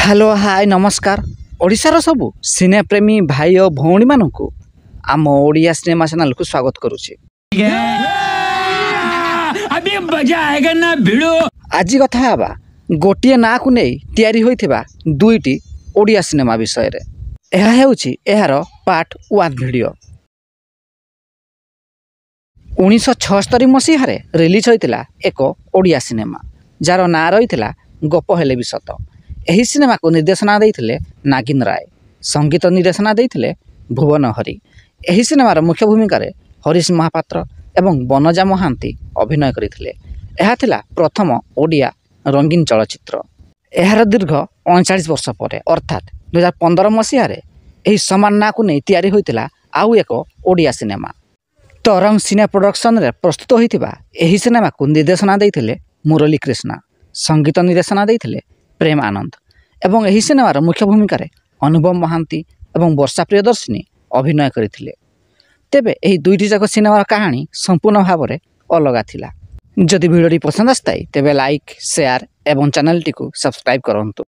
Hello hi नमस्कार ओडिशार सबु सिने प्रेमी भाई और भौणी मानू आम ओडिया सिनेमा चैनल को स्वागत करुचे। अभी मजा आएगा ना भिड़ो। आज कथा हवा गोटे ना को नहीं तैयारी होइथिबा दुईटी ओडिया सिनेमा विषय रे। यह हेउची एहार पार्ट 1 वीडियो। 1976 मसीह रिलीज होइतिला एक ओडिया सिनेमा जार ना रही गप हेले भी सत। यही सिनेमा को निर्देशना देइथिले नागिन राय, संगीत निर्देशना देइथिले भुवन हरि। यही सिनेमार मुख्य भूमिका रे हरीश महापात्र एवं बनजा महांती अभिनय करथिले। यह थिला प्रथम ओडिया रंगीन चलचित्र। यार दीर्घ 39 वर्ष पर अर्थात 2015 मसीह यही समान ना को नहीं तैयारी होइतिला आउ एक ओडिया सिनेमा। तरंग सिने प्रोडक्शन रे प्रस्तुत होइतिबा यही सिनेमा को निर्देशना देइथिले मुरली कृष्णा, संगीत निर्देशना देइथिले प्रेम आनंद एवं यही सिनेमार मुख्य भूमिका रे अनुभव महांती एवं वर्षा प्रियदर्शिनी अभिनय करथिले। तेबे यही दुईटी जाक सिनेमार कहानी संपूर्ण भाव में अलग थिला। जदि वीडियो पसंद आसताई तेबे लाइक शेयर एवं चैनल टी को सब्सक्राइब करंतु।